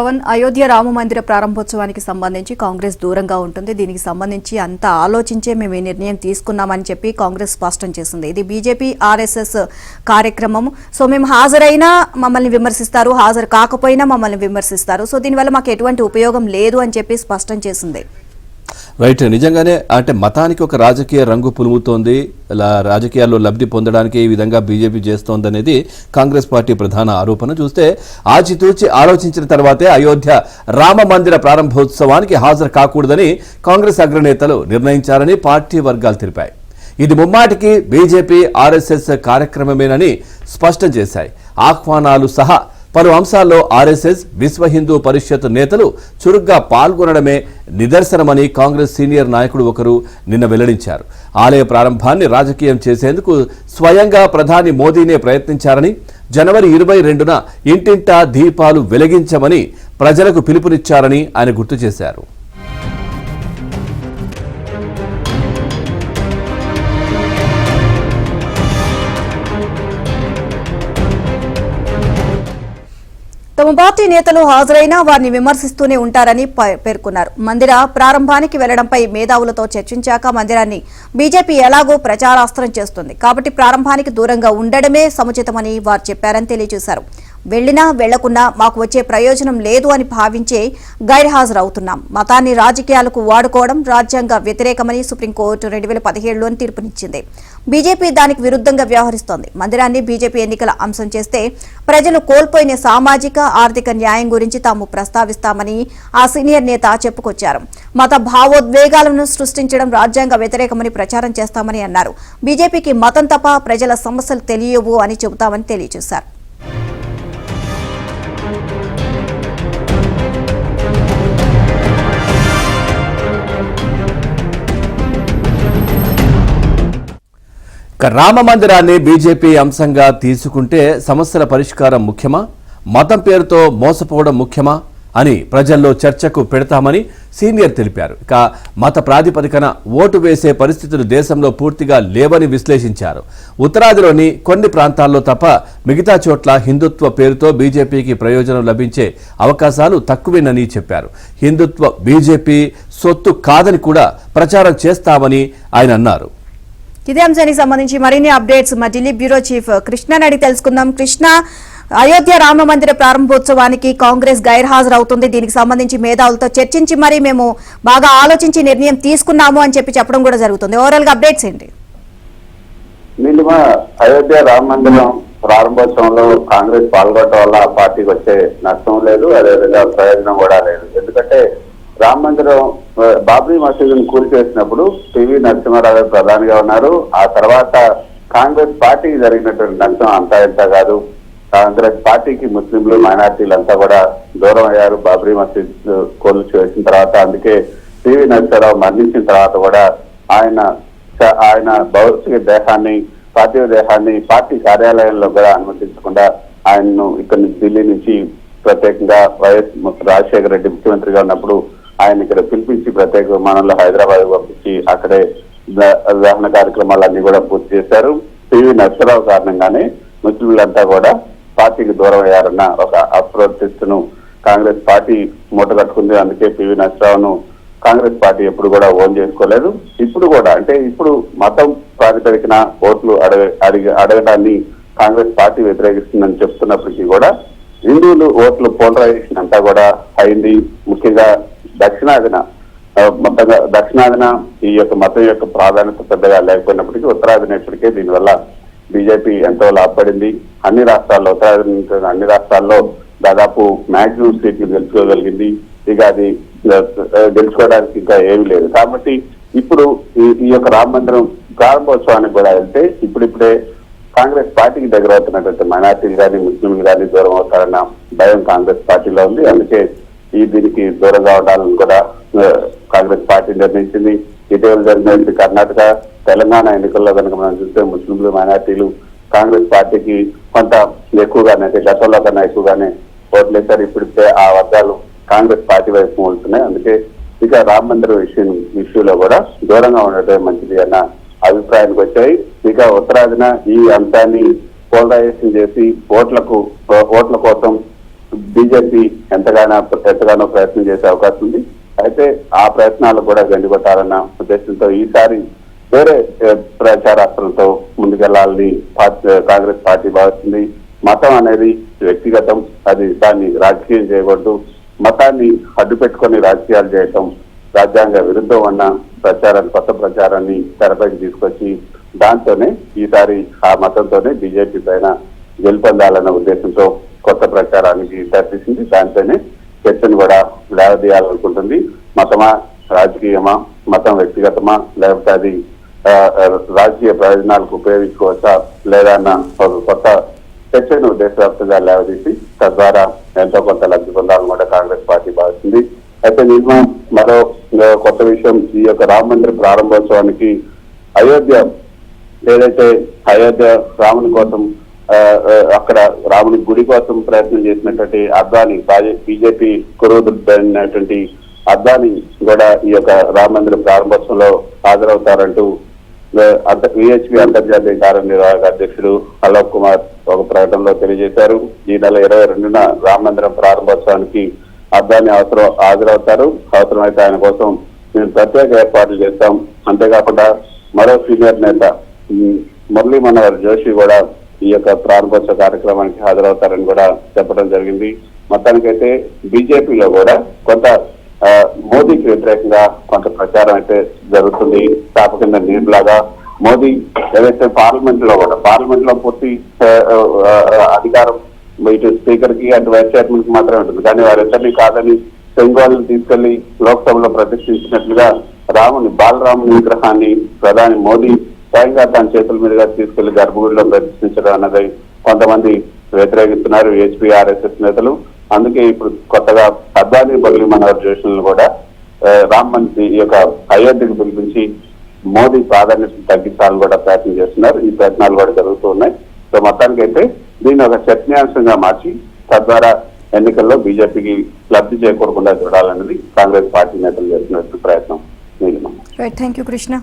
పవన్, అయోధ్య రామ మందిర ప్రారంభోత్సవానికి సంబంధించి కాంగ్రెస్ దూరంగా ఉంటుంది. దీనికి సంబంధించి అంతా ఆలోచించే మేము ఈ నిర్ణయం తీసుకున్నామని చెప్పి కాంగ్రెస్ స్పష్టం చేసింది. ఇది బీజేపీ ఆర్ఎస్ఎస్ కార్యక్రమం. సో మేము హాజరైనా మమ్మల్ని విమర్శిస్తారు, హాజరు కాకపోయినా మమ్మల్ని విమర్శిస్తారు. సో దీనివల్ల మాకు ఎటువంటి ఉపయోగం లేదు అని చెప్పి స్పష్టం చేసింది. రైట్, నిజంగానే అంటే మతానికి ఒక రాజకీయ రంగు పులుముతోంది, రాజకీయాల్లో లబ్ధి పొందడానికి ఈ విధంగా బీజేపీ చేస్తోందనేది కాంగ్రెస్ పార్టీ ప్రధాన ఆరోపణ. చూస్తే ఆచితూచి ఆలోచించిన తర్వాతే అయోధ్య రామ మందిర ప్రారంభోత్సవానికి హాజరు కాకూడదని కాంగ్రెస్ అగ్రనేతలు నిర్ణయించారని పార్టీ వర్గాలు తెలిపాయి. ఇది ముమ్మాటికి బీజేపీ ఆర్ఎస్ఎస్ కార్యక్రమమేనని స్పష్టం చేశాయి. ఆహ్వానాలు సహా పలు అంశాల్లో ఆర్ఎస్ఎస్, విశ్వ హిందూ పరిషత్ నేతలు చురుగ్గా పాల్గొనడమే నిదర్శనమని కాంగ్రెస్ సీనియర్ నాయకుడు ఒకరు నిన్న వెల్లడించారు. ఆలయ ప్రారంభాన్ని రాజకీయం చేసేందుకు స్వయంగా ప్రధాని మోదీనే ప్రయత్నించారని, జనవరి 22న ఇంటింటా దీపాలు వెలిగించమని ప్రజలకు పిలుపునిచ్చారని ఆయన గుర్తు చేశారు. తమ పార్టీ నేతలు హాజరైనా వారిని విమర్శిస్తూనే ఉంటారని పేర్కొన్నారు. మందిర ప్రారంభానికి వెళ్లడంపై మేధావులతో చర్చించాక మందిరాన్ని బీజేపీ ఎలాగో ప్రచారాస్త్రం చేస్తుంది కాబట్టి ప్రారంభానికి దూరంగా ఉండడమే సముచితమని వారు చెప్పారని తెలియజేశారు. వెళ్లినా వెళ్లకున్నా మాకు వచ్చే ప్రయోజనం లేదు అని భావించే గైర్హాజరవుతున్నాం. మతాన్ని రాజకీయాలకు వాడుకోవడం రాజ్యాంగ వ్యతిరేకమని సుప్రీంకోర్టు 2017లోని తీర్పునిచ్చింది. బీజేపీ దానికి విరుద్ధంగా వ్యవహరిస్తోంది. మందిరాన్ని బీజేపీ ఎన్నికల అంశం చేస్తే ప్రజలు కోల్పోయిన సామాజిక, ఆర్థిక న్యాయం గురించి తాము ప్రస్తావిస్తామని ఆ సీనియర్ నేత చెప్పుకొచ్చారు. మత భావోద్వేగాలను సృష్టించడం రాజ్యాంగ వ్యతిరేకమని ప్రచారం చేస్తామని అన్నారు. బీజేపీకి మతం తప్ప ప్రజల సమస్యలు తెలియవు అని చెబుతామని తెలియజేశారు. రామ మందిరాన్ని బీజేపీ అంశంగా తీసుకుంటే సమస్యల పరిష్కారం ముఖ్యమా, మతం పేరుతో మోసపోవడం ముఖ్యమా అని ప్రజల్లో చర్చకు పెడతామని సీనియర్ తెలిపారు. ఇక మత ప్రాతిపదికన ఓటు వేసే పరిస్థితులు దేశంలో పూర్తిగా లేవని విశ్లేషించారు. ఉత్తరాదిలోని కొన్ని ప్రాంతాల్లో తప్ప మిగతా చోట్ల హిందుత్వ పేరుతో బీజేపీకి ప్రయోజనం లభించే అవకాశాలు తక్కువేనని చెప్పారు. హిందుత్వ బీజేపీ సొత్తు కాదని కూడా ప్రచారం చేస్తామని ఆయన అన్నారు. ఇదే అంశానికి సంబంధించి మరిన్ని అప్డేట్స్ మా ఢిల్లీ బ్యూరో చీఫ్ కృష్ణని అడిగి తెలుసుకుందాం. కృష్ణ, అయోధ్య రామ మందిర ప్రారంభోత్సవానికి కాంగ్రెస్ గైర్హాజరవుతుంది. దీనికి సంబంధించి మేధావులతో చర్చించి మరి మేము బాగా ఆలోచించి నిర్ణయం తీసుకున్నాము అని చెప్పడం కూడా జరుగుతుంది. ఓవరాల్ గా అప్డేట్స్ ఏంటి? అయోధ్య రామ మందిరం ప్రారంభోత్సవంలో కాంగ్రెస్ పాల్గొనడం వల్ల ఆ పార్టీకి వచ్చే నష్టం లేదు, అదేవిధంగా ప్రయోజనం కూడా లేదు. ఎందుకంటే రామ మందిరం బాబ్రీ మసీదును కూల్చేసినప్పుడు పివి నరసింహారావు ప్రధానిగా ఉన్నారు. ఆ తర్వాత కాంగ్రెస్ పార్టీకి జరిగినటువంటి నష్టం అంతా ఇంత కాదు. కాంగ్రెస్ పార్టీకి ముస్లింలు, మైనార్టీలు అంతా కూడా దూరం అయ్యారు బాబ్రీ మసీద్ కూల్చివేసిన తర్వాత. అందుకే పివి నరసింహారావు మరణించిన తర్వాత కూడా ఆయన భౌతిక దేహాన్ని, పార్థివ దేహాన్ని పార్టీ కార్యాలయంలో కూడా అనుమతించకుండా ఆయన్ను ఇక్కడి నుంచి ఢిల్లీ నుంచి ప్రత్యేకంగా వైఎస్ రాజశేఖర రెడ్డి ముఖ్యమంత్రిగా ఉన్నప్పుడు ఆయన ఇక్కడ పిలిపించి ప్రత్యేక విమానంలో హైదరాబాద్ పంపించి అక్కడే దహన కార్యక్రమాలన్నీ కూడా పూర్తి చేశారు. పివి నరసింహారావు కారణంగానే ముస్లింలంతా కూడా పార్టీకి దూరం అయ్యారన్న ఒక అప్రతిష్టను కాంగ్రెస్ పార్టీ మూటగట్టుకుంది. అందుకే పివి నరసింహారావును కాంగ్రెస్ పార్టీ ఎప్పుడు కూడా ఓన్ చేసుకోలేదు. ఇప్పుడు కూడా అంటే ఇప్పుడు మతం ప్రాతిపదికన ఓట్లు అడగడాన్ని కాంగ్రెస్ పార్టీ వ్యతిరేకిస్తుందని చెప్తున్నప్పటికీ కూడా హిందువులు ఓట్లు పోలరైజేషన్ అంతా కూడా అయింది. ముఖ్యంగా దక్షిణాదిన ఈ యొక్క మతం యొక్క ప్రాధాన్యత పెద్దగా లేకపోయినప్పటికీ ఉత్తరాదిన ఇప్పటికే దీనివల్ల బీజేపీ ఎంతో లాభపడింది. అన్ని రాష్ట్రాల్లో, ఉత్తరాదిన అన్ని రాష్ట్రాల్లో దాదాపు మాక్సిమం సీట్లు గెలుచుకోగలిగింది. ఇక అది గెలుచుకోవడానికి ఇంకా ఏమీ లేదు. కాబట్టి ఇప్పుడు ఈ యొక్క రామ మందిరం ప్రారంభోత్సవానికి కూడా వెళ్తే ఇప్పుడిప్పుడే కాంగ్రెస్ పార్టీకి దగ్గర అవుతున్నటువంటి మైనార్టీలు కానీ, ముస్లింలు కానీ దూరం అవుతారన్న భయం కాంగ్రెస్ పార్టీలో ఉంది. అందుకే దీనికి దూరంగా ఉండాలని కూడా కాంగ్రెస్ పార్టీ నిర్ణయించింది. ఇటీవల జరిగిన కర్ణాటక, తెలంగాణ ఎన్నికల్లో కనుక మనం చూస్తే ముస్లింలు, మైనార్టీలు కాంగ్రెస్ పార్టీకి కొంత ఎక్కువగానే, అంటే గతంలో కన్నా ఎక్కువగానే ఓట్లేశారు. ఇప్పుడితే ఆ వర్గాలు కాంగ్రెస్ పార్టీ వైపు వెళ్తున్నాయి. అందుకే ఇక రామ మందిరం ఇష్యూలో కూడా దూరంగా ఉండటం మంచిది అన్న అభిప్రాయానికి వచ్చాయి. ఇక ఉత్తరాదిన ఈ అంశాన్ని పోలరైజేషన్ చేసి ఓట్ల కోసం బీజేపీ ఎంతగానో ప్రయత్నం చేసే అవకాశం ఉంది. అయితే ఆ ప్రయత్నాలు కూడా గండికొట్టాలన్న ఉద్దేశంతో ఈసారి వేరే ప్రచారాస్త్రంతో ముందుకెళ్లాలని కాంగ్రెస్ పార్టీ భావిస్తుంది. మతం అనేది వ్యక్తిగతం, అది దాన్ని రాజకీయం చేయకూడదు. మతాన్ని అడ్డు పెట్టుకొని రాజకీయాలు చేయటం రాజ్యాంగ విరుద్ధం అన్న కొత్త ప్రచారాన్ని తెరపైకి తీసుకొచ్చి దాంతోనే ఈసారి ఆ మతంతోనే బీజేపీ పైన గెలుపొందాలన్న ఉద్దేశంతో కొత్త ప్రచారానికి తెరతీసింది. దాంతోనే చర్చను కూడా లేవదీయాలనుకుంటుంది. మతమా, రాజకీయమా, మతం వ్యక్తిగతమా, లేకపోతే అది రాజకీయ ప్రయోజనాలకు ఉపయోగించుకోవచ్చా లేదా అన్న ఒక కొత్త చర్చను దేశవ్యాప్తంగా లేవదీసి తద్వారా ఎంతో కొంత లబ్ధి పొందాలని కూడా కాంగ్రెస్ పార్టీ భావిస్తుంది. అయితే నిన్న మరో కొత్త విషయం, ఈ యొక్క రామ మందిర ప్రారంభోత్సవానికి ఏదైతే అయోధ్య రాముని కోసం అక్కడ రాముని గుడి కోసం ప్రయత్నం చేసినటువంటి అద్వానీ, బీజేపీ కురువైనటువంటి అద్వానీ కూడా ఈ యొక్క రామ మందిర ప్రారంభోత్సవంలో హాజరవుతారంటూ విహెచ్పి అంతర్జాతీయ కార్యనిర్వాహక అధ్యక్షుడు అలోక్ కుమార్ ఒక ప్రకటనలో తెలియజేశారు. ఈ నెల 22న రామ మందిరం ప్రారంభోత్సవానికి అద్వానీ హాజరవుతారు. అవసరమైతే ఆయన కోసం మేము ప్రత్యేక ఏర్పాట్లు చేస్తాం. అంతేకాకుండా మరో సీనియర్ నేత మురళీ మనోహర్ జోషి కూడా ఈ యొక్క ప్రారంభోత్సవ కార్యక్రమానికి హాజరవుతారని కూడా చెప్పడం జరిగింది. మొత్తానికైతే బీజేపీలో కూడా కొంత మోదీకి వ్యతిరేకంగా కొంత ప్రచారం అయితే జరుగుతుంది. చాప కింద నీరులాగా మోదీ ఏదైతే పార్లమెంట్ లో పూర్తి అధికారం ఇటు స్పీకర్ కి అటు వైస్ చైర్మన్ కి మాత్రమే ఉంటుంది. కానీ వారిద్దరిని కాదని బెంగాల్ని తీసుకెళ్లి లోక్సభలో ప్రతిష్ఠించినట్లుగా బాలరాముని విగ్రహాన్ని ప్రధాని మోదీ స్వయంగా తన చేతుల మీదుగా తీసుకెళ్లి గర్భగుడిలో ప్రతిష్ఠించడం అన్నది కొంతమంది వ్యతిరేకిస్తున్నారు, హెచ్పీ ఆర్ఎస్ఎస్ నేతలు. అందుకే ఇప్పుడు కొత్తగా అద్వానీ, మురళీ మనోహర్ జోషులను కూడా రామ్ మందిర్ ఈ యొక్క అయోధ్యకు పిలిపించి మోదీ ప్రాధాన్యతను తగ్గించాలని కూడా ప్రయత్నం చేస్తున్నారు. ఈ ప్రయత్నాలు కూడా జరుగుతూ ఉన్నాయి. సో మొత్తానికైతే దీన్ని ఒక చర్చనీయాంశంగా మార్చి తద్వారా ఎన్నికల్లో బీజేపీకి లబ్ధి చేకూరకుండా చూడాలన్నది కాంగ్రెస్ పార్టీ నేతలు చేస్తున్న ప్రయత్నం. Thank you Krishna.